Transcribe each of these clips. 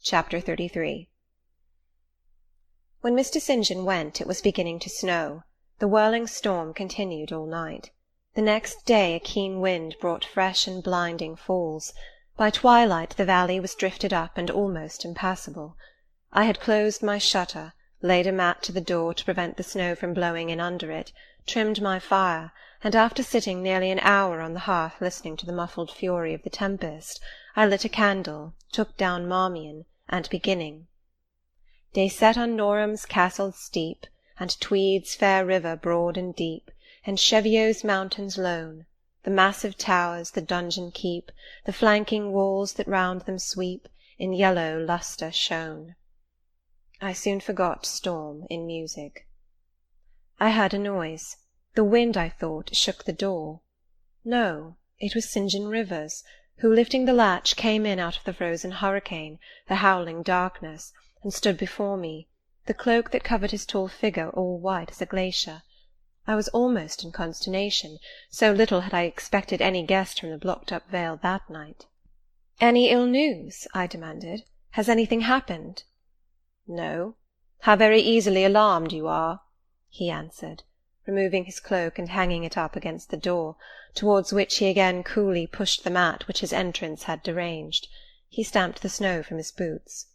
Chapter 33. When Mr. St. John went, it was beginning to snow. The whirling storm continued all night. The next day a keen wind brought fresh and blinding falls. By twilight the valley was drifted up and almost impassable. I had closed my shutter, laid a mat to the door to prevent the snow from blowing in under it, trimmed my fire, and after sitting nearly an hour on the hearth listening to the muffled fury of the tempest, I lit a candle, took down Marmion, and beginning. They set on Norham's castle steep, and Tweed's fair river broad and deep, and Cheviot's mountains lone, the massive towers the dungeon keep, the flanking walls that round them sweep, in yellow lustre shone. I soon forgot storm in music. I heard a noise. The wind, I thought, shook the door. No, it was St. John Rivers, who, lifting the latch, came in out of the frozen hurricane, the howling darkness, and stood before me, the cloak that covered his tall figure all white as a glacier. I was almost in consternation, so little had I expected any guest from the blocked-up vale that night. "Any ill news?" I demanded. "Has anything happened?" "No. How very easily alarmed you are," he answered, removing his cloak and hanging it up against the door, towards which he again coolly pushed the mat which his entrance had deranged. He stamped the snow from his boots.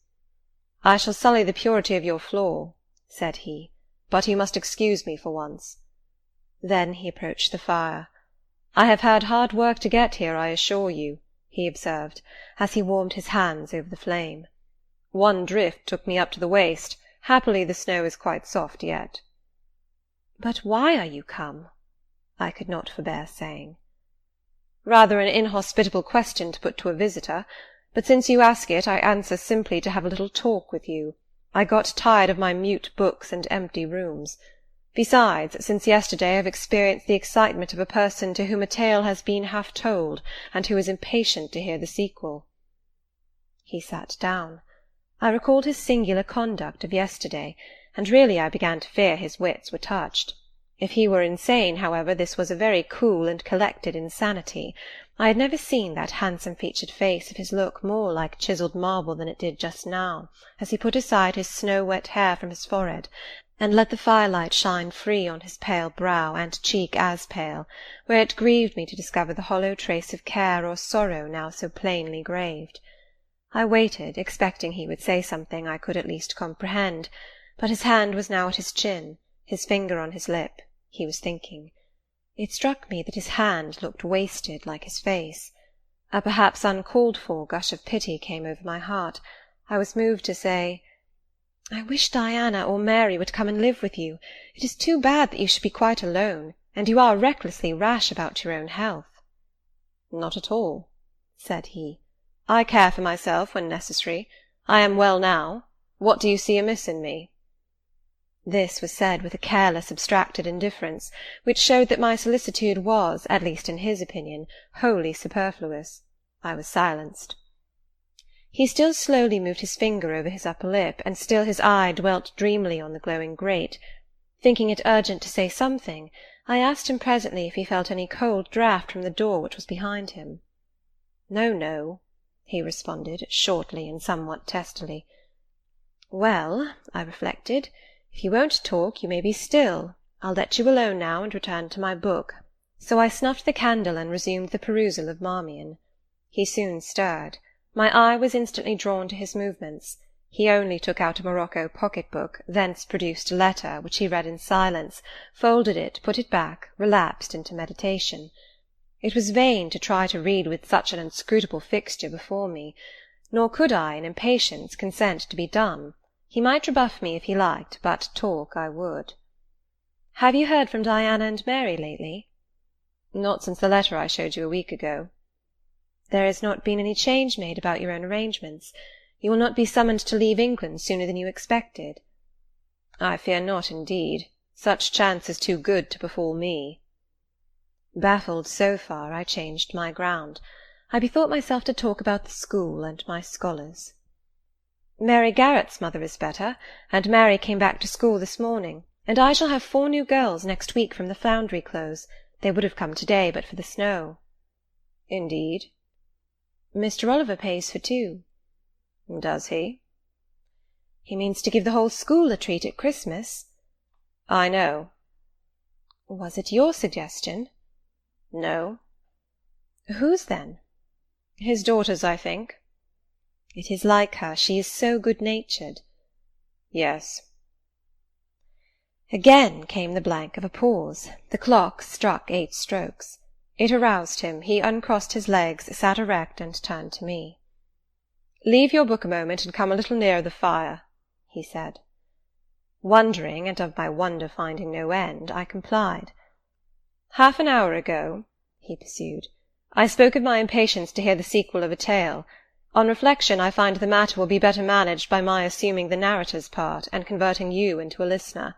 "I shall sully the purity of your floor," said he, "but you must excuse me for once." Then he approached the fire. "I have had hard work to get here, I assure you," he observed, as he warmed his hands over the flame. "One drift took me up to the waist. Happily the snow is quite soft yet." "But why are you come?" I could not forbear saying. "Rather an inhospitable question to put to a visitor, but since you ask it, I answer simply to have a little talk with you. I got tired of my mute books and empty rooms. Besides, since yesterday I have experienced the excitement of a person to whom a tale has been half told, and who is impatient to hear the sequel." He sat down. I recalled his singular conduct of yesterday, and really I began to fear his wits were touched. If he were insane, however, this was a very cool and collected insanity. I had never seen that handsome-featured face of his look more like chiselled marble than it did just now, as he put aside his snow-wet hair from his forehead, and let the firelight shine free on his pale brow and cheek as pale, where it grieved me to discover the hollow trace of care or sorrow now so plainly graved. I waited, expecting he would say something I could at least comprehend, but his hand was now at his chin, his finger on his lip. He was thinking. It struck me that his hand looked wasted like his face. A perhaps uncalled-for gush of pity came over my heart. I was moved to say, "I wish Diana or Mary would come and live with you. It is too bad that you should be quite alone, and you are recklessly rash about your own health." "Not at all," said he. "I care for myself when necessary. I am well now. What do you see amiss in me?" This was said with a careless, abstracted indifference, which showed that my solicitude was, at least in his opinion, wholly superfluous. I was silenced. He still slowly moved his finger over his upper lip, and still his eye dwelt dreamily on the glowing grate. Thinking it urgent to say something, I asked him presently if he felt any cold draught from the door which was behind him. "No, no," he responded, shortly and somewhat testily. "Well," I reflected, "if you won't talk, you may be still. I'll let you alone now, and return to my book." So I snuffed the candle and resumed the perusal of Marmion. He soon stirred. My eye was instantly drawn to his movements. He only took out a morocco pocket-book, thence produced a letter, which he read in silence, folded it, put it back, relapsed into meditation. It was vain to try to read with such an inscrutable fixture before me, nor could I, in impatience, consent to be dumb. He might rebuff me if he liked, but talk I would. "Have you heard from Diana and Mary lately?" "Not since the letter I showed you a week ago." "There has not been any change made about your own arrangements? You will not be summoned to leave England sooner than you expected?" "I fear not, indeed. Such chance is too good to befall me." Baffled so far, I changed my ground. I bethought myself to talk about the school and my scholars. "Mary Garrett's mother is better, and Mary came back to school this morning, and I shall have 4 new girls next week from the Foundry Close. They would have come to-day but for the snow." "Indeed?" "Mr. Oliver pays for 2. Does he? He means to give the whole school a treat at Christmas. I know. Was it your suggestion? No. Whose, then? His daughter's, I think. It is like her. She is so good-natured. Yes. Again came the blank of a pause. The clock struck 8 strokes. It aroused him. He uncrossed his legs, sat erect, and turned to me. "Leave your book a moment and come a little nearer the fire," he said. Wondering, and of my wonder finding no end, I complied. "Half an hour ago," he pursued, "I spoke of my impatience to hear the sequel of a tale. On reflection, I find the matter will be better managed by my assuming the narrator's part, and converting you into a listener.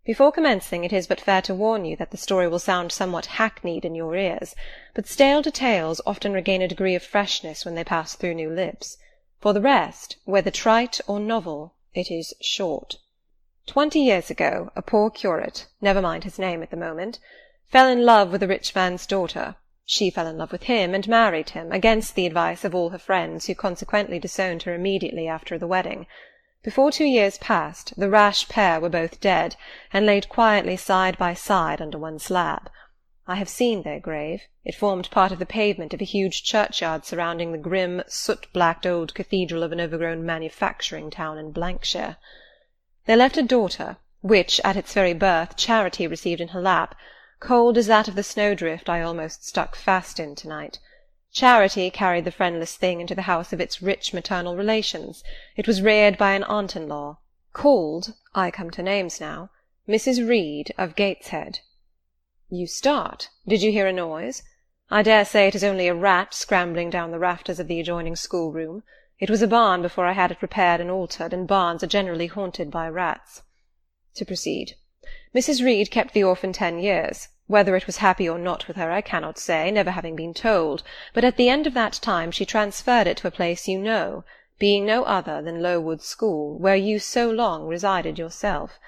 Before commencing, it is but fair to warn you that the story will sound somewhat hackneyed in your ears, but stale details often regain a degree of freshness when they pass through new lips. For the rest, whether trite or novel, it is short. 20 years ago, a poor curate, never mind his name at the moment, fell in love with a rich man's daughter. She fell in love with him, and married him, against the advice of all her friends, who consequently disowned her immediately after the wedding. Before 2 years passed, the rash pair were both dead, and laid quietly side by side under one slab. I have seen their grave. It formed part of the pavement of a huge churchyard surrounding the grim, soot-blacked old cathedral of an overgrown manufacturing town in Blankshire. They left a daughter, which, at its very birth, Charity received in her lap, cold as that of the snowdrift I almost stuck fast in to-night. Charity carried the friendless thing into the house of its rich maternal relations. It was reared by an aunt-in-law, called, I come to names now, Mrs. Reed of Gateshead. You start. Did you hear a noise? I dare say it is only a rat scrambling down the rafters of the adjoining schoolroom. It was a barn before I had it repaired and altered, and barns are generally haunted by rats. To proceed. Mrs. Reed kept the orphan 10 years. Whether it was happy or not with her I cannot say, never having been told, but at the end of that time she transferred it to a place you know, being no other than Lowood School, where you so long resided yourself.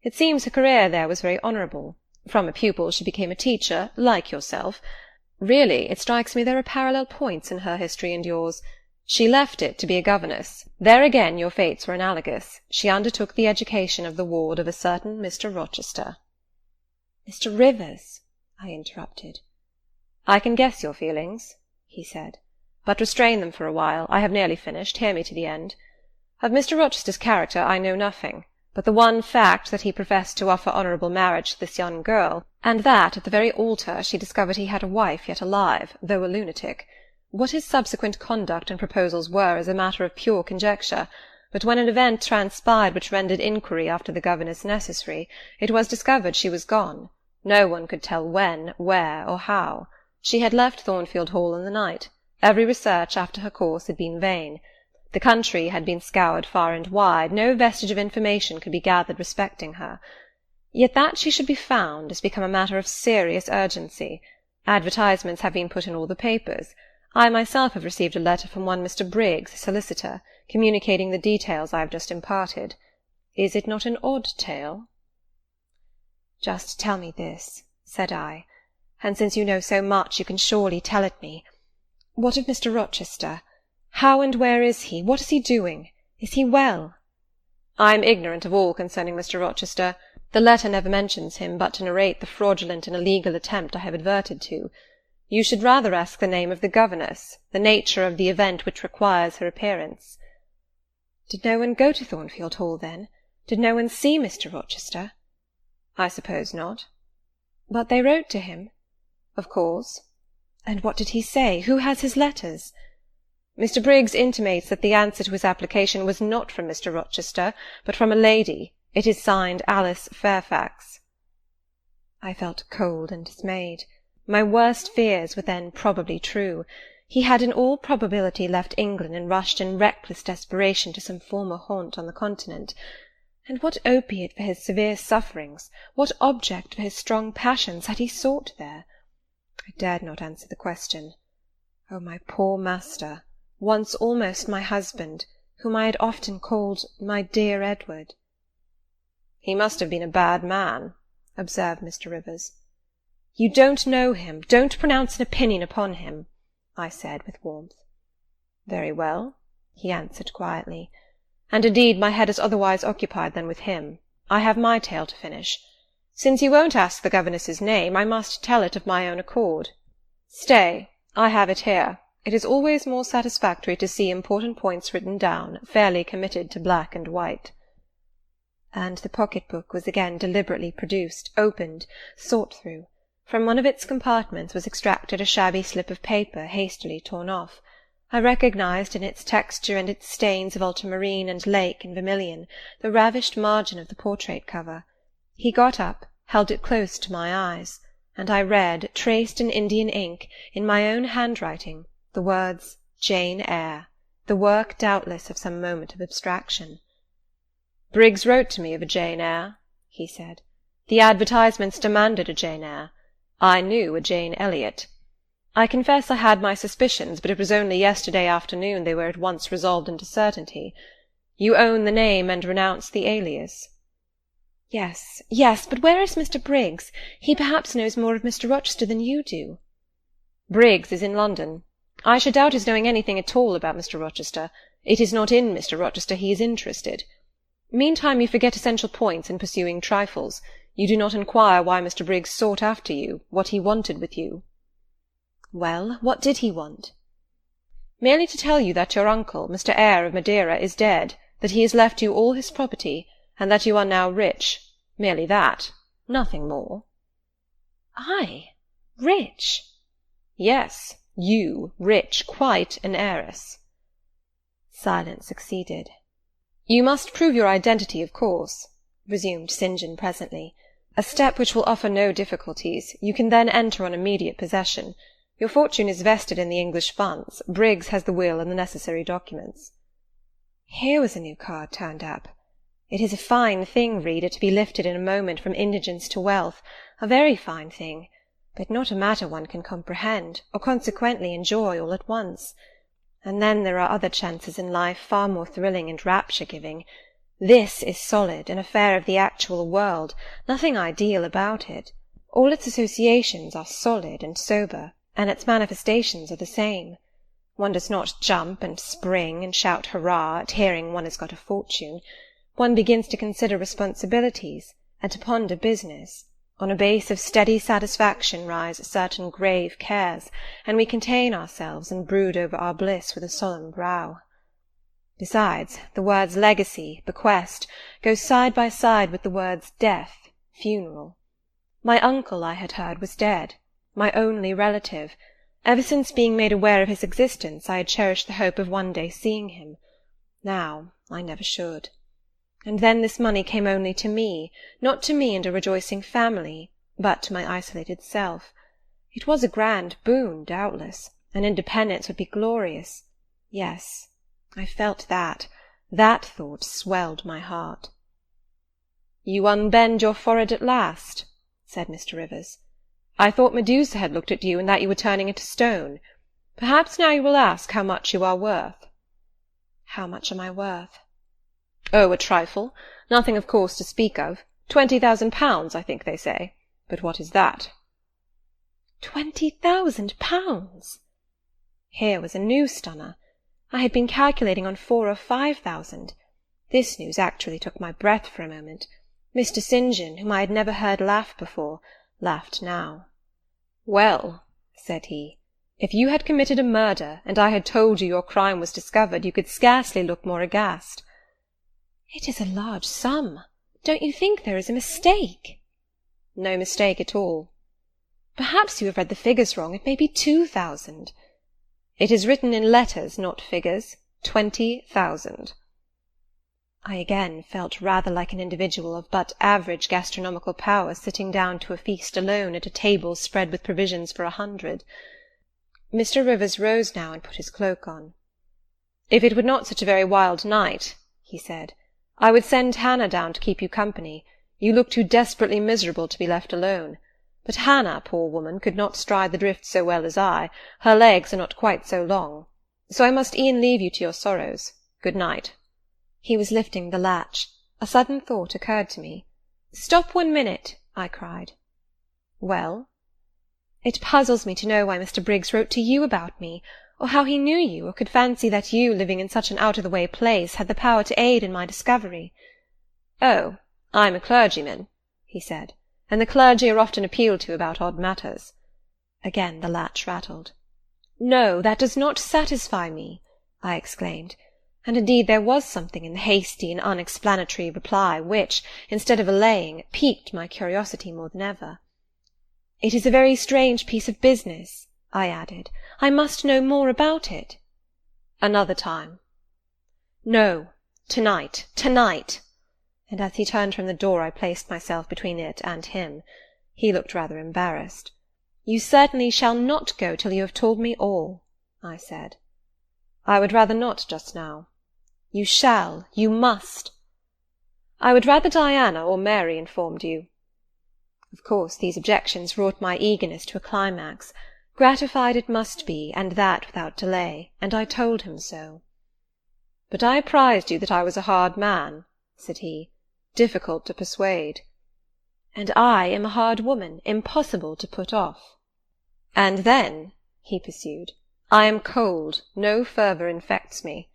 It seems her career there was very honourable. From a pupil she became a teacher, like yourself. Really, it strikes me there are parallel points in her history and yours. She left it to be a governess. There again your fates were analogous. She undertook the education of the ward of a certain Mr. Rochester. Mr. Rivers, I interrupted. I can guess your feelings, he said, but restrain them for a while. I have nearly finished. Hear me to the end. Of Mr. Rochester's character I know nothing, but the one fact that he professed to offer honourable marriage to this young girl, and that at the very altar she discovered he had a wife yet alive, though a lunatic. What his subsequent conduct and proposals were is a matter of pure conjecture, but when an event transpired which rendered inquiry after the governess necessary, it was discovered she was gone. No one could tell when, where, or how. She had left Thornfield Hall in the night. Every research after her course had been vain. The country had been scoured far and wide. No vestige of information could be gathered respecting her. Yet that she should be found has become a matter of serious urgency. Advertisements have been put in all the papers. I myself have received a letter from one Mr. Briggs, solicitor, communicating the details I have just imparted. Is it not an odd tale? Just tell me this, said I, and since you know so much you can surely tell it me. What of Mr. Rochester? How and where is he? What is he doing? Is he well? I am ignorant of all concerning Mr. Rochester. The letter never mentions him, but to narrate the fraudulent and illegal attempt I have adverted to. You should rather ask the name of the governess, the nature of the event which requires her appearance. Did no one go to Thornfield Hall, then? Did no one see Mr. Rochester? I suppose not. But they wrote to him? Of course. And what did he say? Who has his letters? Mr. Briggs intimates that the answer to his application was not from Mr. Rochester, but from a lady. It is signed Alice Fairfax. I felt cold and dismayed. My worst fears were then probably true. He had in all probability left England and rushed in reckless desperation to some former haunt on the continent. And what opiate for his severe sufferings, what object for his strong passions had he sought there? I dared not answer the question. Oh, my poor master, once almost my husband, whom I had often called my dear Edward. He must have been a bad man, observed Mr. Rivers. You don't know him. Don't pronounce an opinion upon him, I said with warmth. Very well. he answered quietly. "And indeed my head is otherwise occupied than with him. I have my tale to finish. Since you won't ask the governess's name, I must tell it of my own accord. Stay, I have it here. It is always more satisfactory to see important points written down, fairly committed to black and white." And the pocket-book was again deliberately produced, opened, sought through. From one of its compartments was extracted a shabby slip of paper, hastily torn off. I recognized in its texture and its stains of ultramarine and lake and vermilion the ravished margin of the portrait cover. He got up, held it close to my eyes, and I read, traced in Indian ink, in my own handwriting, the words "Jane Eyre," the work doubtless of some moment of abstraction. "Briggs wrote to me of a Jane Eyre," he said. "The advertisements demanded a Jane Eyre. I knew a Jane Elliot. I confess I had my suspicions, but it was only yesterday afternoon they were at once resolved into certainty. You own the name and renounce the alias?" "Yes, yes, but where is Mr. Briggs? He perhaps knows more of Mr. Rochester than you do." "Briggs is in London. I should doubt his knowing anything at all about Mr. Rochester. It is not in Mr. Rochester he is interested. Meantime you forget essential points in pursuing trifles. You do not inquire why Mr. Briggs sought after you, what he wanted with you." "Well, what did he want?" "Merely to tell you that your uncle, Mr. Eyre of Madeira, is dead, that he has left you all his property, and that you are now rich. Merely that. Nothing more." "I? Rich?" "Yes, you, rich, quite an heiress." Silence succeeded. "You must prove your identity, of course," resumed St. John presently. "A step which will offer no difficulties. You can then enter on immediate possession. Your fortune is vested in the English funds. Briggs has the will and the necessary documents." Here was a new card turned up. It is a fine thing, reader, to be lifted in a moment from indigence to wealth, a very fine thing, but not a matter one can comprehend, or consequently enjoy all at once. And then there are other chances in life far more thrilling and rapture-giving. This is solid, an affair of the actual world, nothing ideal about it. All its associations are solid and sober, and its manifestations are the same. One does not jump and spring and shout hurrah at hearing one has got a fortune. One begins to consider responsibilities, and to ponder business. On a base of steady satisfaction rise certain grave cares, and we contain ourselves and brood over our bliss with a solemn brow. Besides, the words legacy, bequest, go side by side with the words death, funeral. My uncle, I had heard, was dead, my only relative. Ever since being made aware of his existence, I had cherished the hope of one day seeing him. Now I never should. And then this money came only to me, not to me and a rejoicing family, but to my isolated self. It was a grand boon, doubtless, and independence would be glorious. Yes, I felt that. That thought swelled my heart. "You unbend your forehead at last," said Mr. Rivers. "I thought Medusa had looked at you, and that you were turning into stone. Perhaps now you will ask how much you are worth." "How much am I worth?" "Oh, a trifle. Nothing, of course, to speak of. 20,000 pounds, I think they say. But what is that?" 20,000 pounds! Here was a new stunner. I had been calculating on 4,000 or 5,000. This news actually took my breath for a moment. Mr. St. John, whom I had never heard laugh before, laughed now. "Well," said he, "if you had committed a murder, and I had told you your crime was discovered, you could scarcely look more aghast." "It is a large sum. Don't you think there is a mistake?" "No mistake at all." "Perhaps you have read the figures wrong. It may be 2,000. "It is written in letters, not figures. 20,000. I again felt rather like an individual of but average gastronomical power sitting down to a feast alone at a table spread with provisions for 100. Mr. Rivers rose now and put his cloak on. "If it were not such a very wild night," he said, "I would send Hannah down to keep you company. You look too desperately miserable to be left alone. But Hannah, poor woman, could not stride the drift so well as I. Her legs are not quite so long. So I must e'en leave you to your sorrows. Good night." He was lifting the latch. A sudden thought occurred to me. "Stop 1 minute," I cried. "Well?" "It puzzles me to know why Mr. Briggs wrote to you about me. or how he knew you, or could fancy that you, living in such an out-of-the-way place, had the power to aid in my discovery. "Oh, I'm a clergyman," he said, "and the clergy are often appealed to about odd matters." Again the latch rattled. "No, that does not satisfy me," I exclaimed, and indeed there was something in the hasty and unexplanatory reply which, instead of allaying, piqued my curiosity more than ever. "It is a very strange piece of business," I added. "I must know more about it." "Another time." "No, tonight, tonight!" And as he turned from the door I placed myself between it and him. He looked rather embarrassed. "You certainly shall not go till you have told me all," I said. "I would rather not just now." "You shall, you must." "I would rather Diana or Mary informed you." Of course these objections wrought my eagerness to a climax. Gratified it must be, and that without delay, and I told him so. "But I apprized you that I was a hard man," said he, "difficult to persuade." "And I am a hard woman, impossible to put off." "And then," he pursued, "I am cold, no fervour infects me."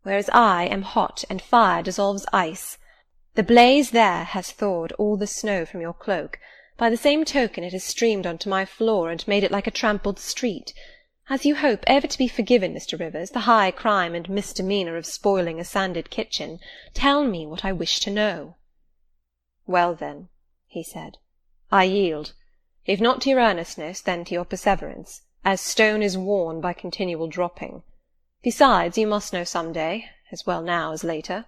"Whereas I am hot, and fire dissolves ice. The blaze there has thawed all the snow from your cloak. By the same token it has streamed on to my floor, and made it like a trampled street. As you hope ever to be forgiven, Mr. Rivers, the high crime and misdemeanour of spoiling a sanded kitchen, tell me what I wish to know." "Well, then," he said, "I yield, if not to your earnestness, then to your perseverance, as stone is worn by continual dropping. Besides, you must know some day, as well now as later.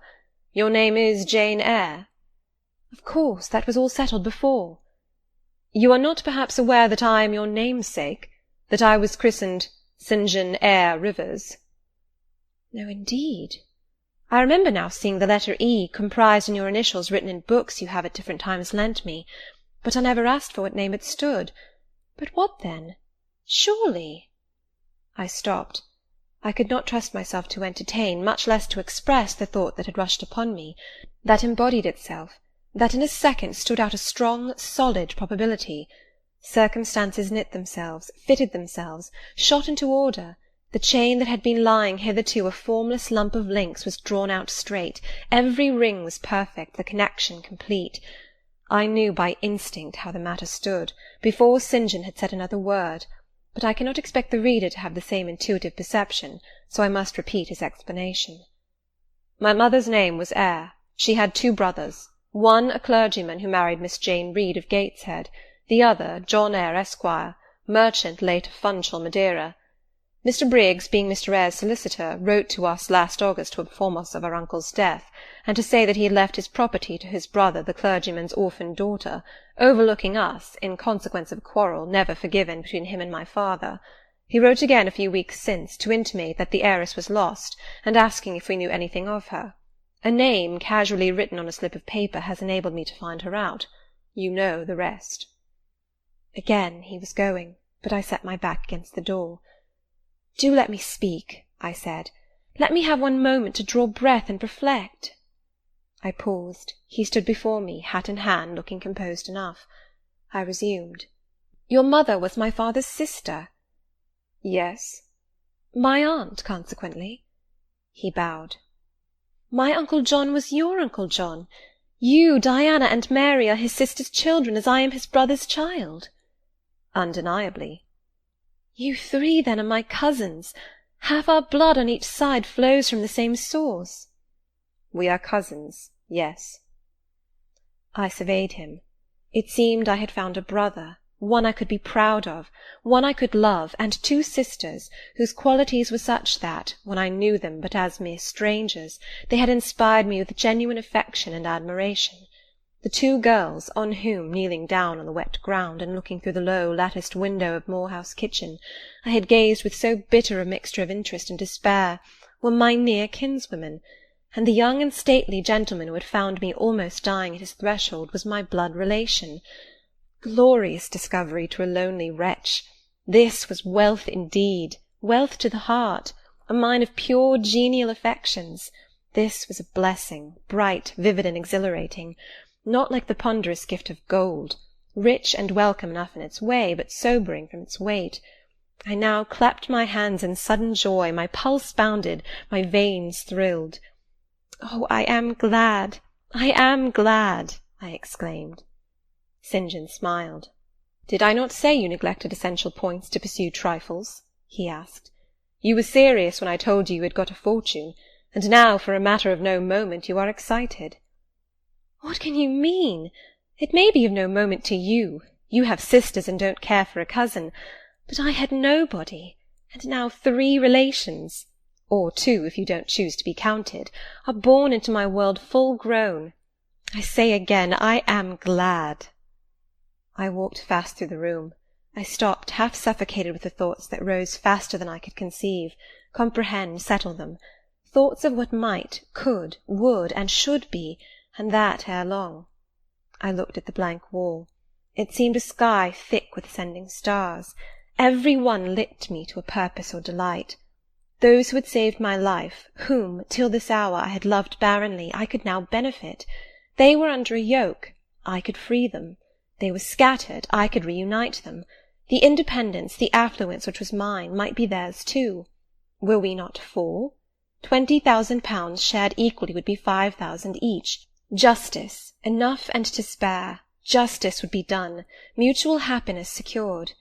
Your name is Jane Eyre?" "Of course, that was all settled before." "You are not perhaps aware that I am your namesake, that I was christened St. John Eyre Rivers?" "No, indeed. I remember now seeing the letter E comprised in your initials written in books you have at different times lent me, but I never asked for what name it stood. But what then? Surely—" I stopped. I could not trust myself to entertain, much less to express, the thought that had rushed upon me, that embodied itself, that in a second stood out a strong, solid probability. Circumstances knit themselves, fitted themselves, shot into order. The chain that had been lying hitherto a formless lump of links was drawn out straight, every ring was perfect, the connection complete. I knew by instinct how the matter stood, before St. John had said another word, but I cannot expect the reader to have the same intuitive perception, so I must repeat his explanation. "My mother's name was Eyre. She had 2 brothers, one a clergyman who married Miss Jane Reed of Gateshead, the other John Eyre, Esquire, merchant late of Funchal, Madeira. Mr. Briggs, being Mr. Eyre's solicitor, wrote to us last August to inform us of our uncle's death, and to say that he had left his property to his brother, the clergyman's orphan daughter, overlooking us, in consequence of a quarrel never forgiven between him and my father. He wrote again a few weeks since, to intimate that the heiress was lost, and asking if we knew anything of her. A name casually written on a slip of paper has enabled me to find her out. You know the rest." Again he was going, but I set my back against the door. "Do let me speak," I said. "Let me have one moment to draw breath and reflect." I paused. He stood before me, hat in hand, looking composed enough. I resumed. "Your mother was my father's sister?" "Yes." "My aunt, consequently?" He bowed. "My Uncle John was your Uncle John? You, Diana, and Mary are his sister's children, as I am his brother's child?" "Undeniably." "You 3, then, are my cousins. Half our blood on each side flows from the same source." "We are cousins, yes." I surveyed him. It seemed I had found a brother, one I could be proud of, one I could love, and 2 sisters, whose qualities were such that, when I knew them but as mere strangers, they had inspired me with genuine affection and admiration. The 2 girls, on whom, kneeling down on the wet ground, and looking through the low latticed window of Moor House kitchen, I had gazed with so bitter a mixture of interest and despair, were my near kinswomen, and the young and stately gentleman who had found me almost dying at his threshold was my blood relation. Glorious discovery to a lonely wretch! This was wealth indeed, wealth to the heart, a mine of pure genial affections. This was a blessing, bright, vivid, and exhilarating, not like the ponderous gift of gold, rich and welcome enough in its way, but sobering from its weight. I now clapped my hands in sudden joy, my pulse bounded, my veins thrilled. "Oh, I am glad, I am glad!" I exclaimed. St. John smiled. "Did I not say you neglected essential points to pursue trifles?" he asked. "You were serious when I told you had got a fortune, and now, for a matter of no moment, you are excited." "What can you mean? It may be of no moment to you. You have sisters and don't care for a cousin. But I had nobody, and now 3 relations, or 2 if you don't choose to be counted, are born into my world full grown. I say again, I am glad." I walked fast through the room. I stopped, half suffocated with the thoughts that rose faster than I could conceive, comprehend, settle them, thoughts of what might, could, would, and should be, and that ere long. I looked at the blank wall. It seemed a sky thick with ascending stars. Every one lit me to a purpose or delight. Those who had saved my life, whom, till this hour, I had loved barrenly, I could now benefit. They were under a yoke, I could free them. They were scattered, I could reunite them. The independence, the affluence which was mine, might be theirs too. Were we not 4? 20,000 pounds shared equally would be 5,000 each. Justice, enough and to spare. Justice would be done, mutual happiness secured.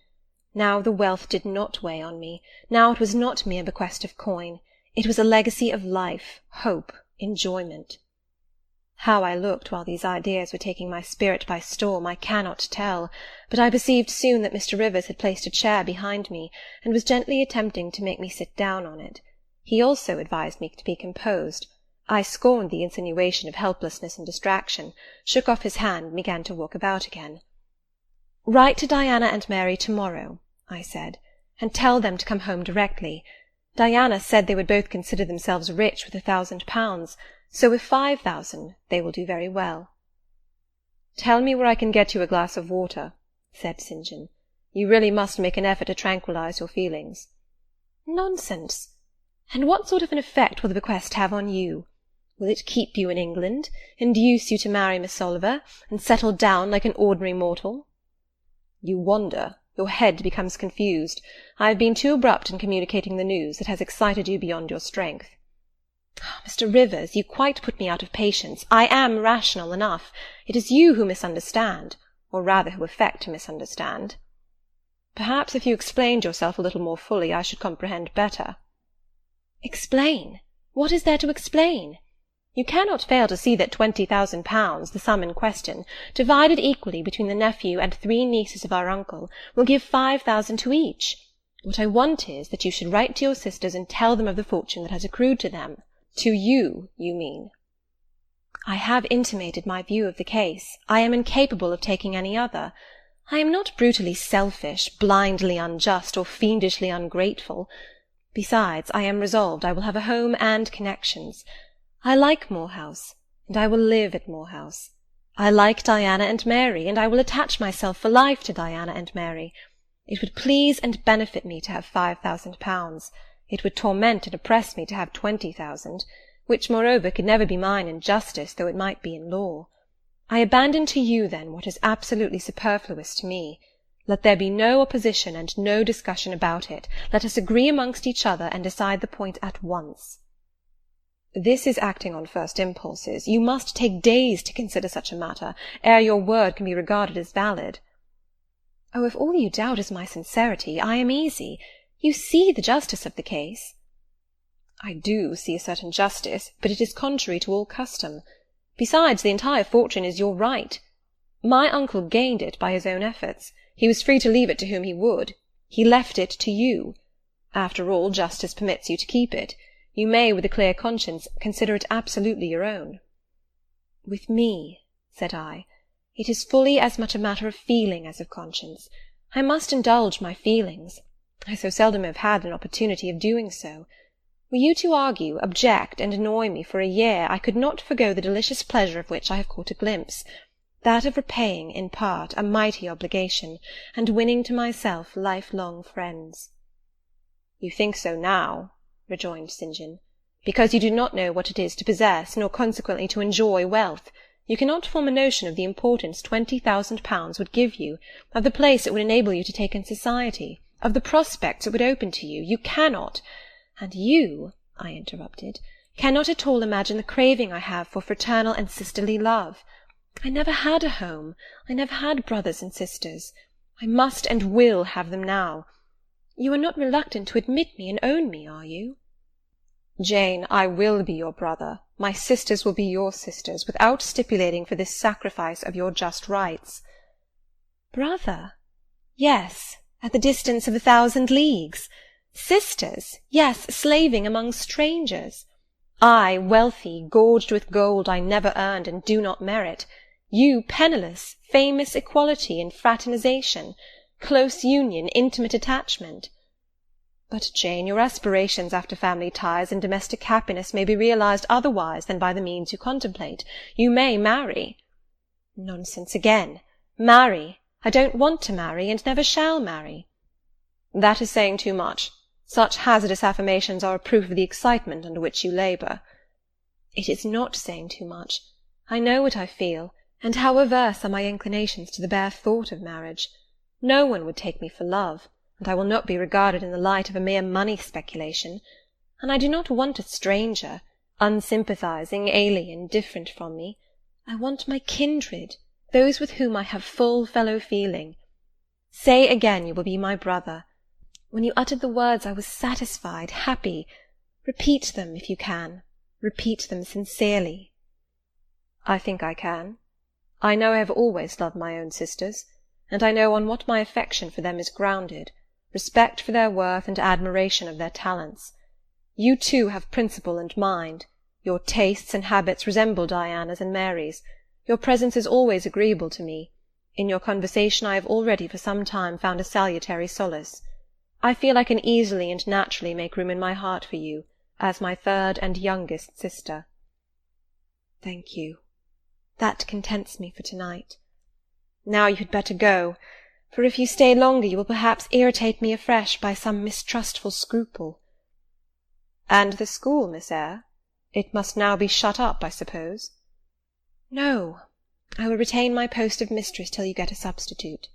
Now the wealth did not weigh on me. Now it was not mere bequest of coin. It was a legacy of life, hope, enjoyment. How I looked while these ideas were taking my spirit by storm I cannot tell, but I perceived soon that Mr. Rivers had placed a chair behind me, and was gently attempting to make me sit down on it. He also advised me to be composed. I scorned the insinuation of helplessness and distraction, shook off his hand, and began to walk about again. "Write to Diana and Mary to-morrow," I said, "and tell them to come home directly. Diana said they would both consider themselves rich with 1,000 pounds, so with 5,000 they will do very well." "Tell me where I can get you a glass of water," said St. John. "You really must make an effort to tranquillize your feelings." "Nonsense! And what sort of an effect will the bequest have on you? Will it keep you in England, induce you to marry Miss Oliver, and settle down like an ordinary mortal?" "You wander. Your head becomes confused. I have been too abrupt in communicating the news. It has excited you beyond your strength." "Mr. Rivers, you quite put me out of patience. I am rational enough. It is you who misunderstand, or rather who affect to misunderstand." "Perhaps if you explained yourself a little more fully I should comprehend better." "Explain? What is there to explain? You cannot fail to see that 20,000 pounds, the sum in question, divided equally between the nephew and 3 nieces of our uncle, will give 5,000 to each. What I want is, that you should write to your sisters and tell them of the fortune that has accrued to them. To you, you mean?" "I have intimated my view of the case. I am incapable of taking any other. I am not brutally selfish, blindly unjust, or fiendishly ungrateful. Besides, I am resolved I will have a home and connections. I like Moor House, and I will live at Moor House. I like Diana and Mary, and I will attach myself for life to Diana and Mary. It would please and benefit me to have 5,000 pounds. It would torment and oppress me to have 20,000, which, moreover, could never be mine in justice, though it might be in law. I abandon to you, then, what is absolutely superfluous to me. Let there be no opposition and no discussion about it. Let us agree amongst each other and decide the point at once." "This is acting on first impulses. You must take days to consider such a matter, ere your word can be regarded as valid." "Oh, if all you doubt is my sincerity, I am easy. You see the justice of the case." "I do see a certain justice, but it is contrary to all custom. Besides, the entire fortune is your right. My uncle gained it by his own efforts. He was free to leave it to whom he would. He left it to you. After all, justice permits you to keep it. You may, with a clear conscience, consider it absolutely your own." "With me," said I, "it is fully as much a matter of feeling as of conscience. I must indulge my feelings. I so seldom have had an opportunity of doing so. Were you to argue, object, and annoy me for a year, I could not forego the delicious pleasure of which I have caught a glimpse, that of repaying, in part, a mighty obligation, and winning to myself lifelong friends." "You think so now," rejoined St. John, "because you do not know what it is to possess, nor consequently to enjoy wealth. You cannot form a notion of the importance 20,000 pounds would give you, of the place it would enable you to take in society, of the prospects it would open to you. You cannot— And you, I interrupted, cannot at all imagine the craving I have for fraternal and sisterly love. I never had a home. I never had brothers and sisters. I must and will have them now. You are not reluctant to admit me and own me, are you?" "Jane, I will be your brother. My sisters will be your sisters, without stipulating for this sacrifice of your just rights." "Brother? Yes, at the distance of 1,000 leagues. Sisters? Yes, slaving among strangers. I, wealthy, gorged with gold I never earned and do not merit. You, penniless, famous equality and fraternization, close union, intimate attachment." "But, Jane, your aspirations after family ties and domestic happiness may be realized otherwise than by the means you contemplate. You may marry." "Nonsense again. Marry? I don't want to marry, and never shall marry." "That is saying too much. Such hazardous affirmations are a proof of the excitement under which you labour." "It is not saying too much. I know what I feel, and how averse are my inclinations to the bare thought of marriage. No one would take me for love, and I will not be regarded in the light of a mere money speculation. And I do not want a stranger, unsympathizing, alien, different from me. I want my kindred, those with whom I have full fellow-feeling. Say again you will be my brother. When you uttered the words I was satisfied, happy. Repeat them, if you can. Repeat them sincerely." "I think I can. I know I have always loved my own sisters, and I know on what my affection for them is grounded, respect for their worth and admiration of their talents. You, too, have principle and mind. Your tastes and habits resemble Diana's and Mary's. Your presence is always agreeable to me. In your conversation I have already for some time found a salutary solace. I feel I can easily and naturally make room in my heart for you, as my third and youngest sister." "Thank you. That contents me for tonight. Now you had better go, for if you stay longer you will perhaps irritate me afresh by some mistrustful scruple." "And the school, Miss Eyre? It must now be shut up, I suppose?" "No, I will retain my post of mistress till you get a substitute."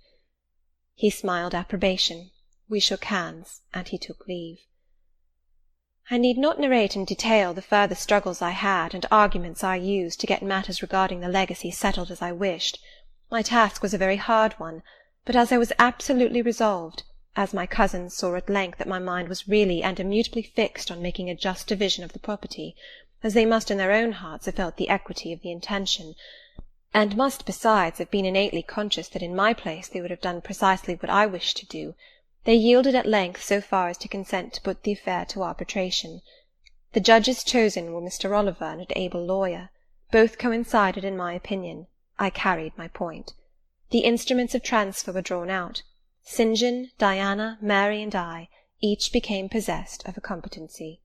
He smiled approbation. We shook hands, and he took leave. I need not narrate in detail the further struggles I had and arguments I used to get matters regarding the legacy settled as I wished. My task was a very hard one, but as I was absolutely resolved, as my cousins saw at length that my mind was really and immutably fixed on making a just division of the property, as they must in their own hearts have felt the equity of the intention, and must besides have been innately conscious that in my place they would have done precisely what I wished to do, they yielded at length so far as to consent to put the affair to arbitration. The judges chosen were Mr. Oliver and an able lawyer. Both coincided in my opinion. I carried my point. The instruments of transfer were drawn out. St. John, Diana, Mary, and I, each became possessed of a competency.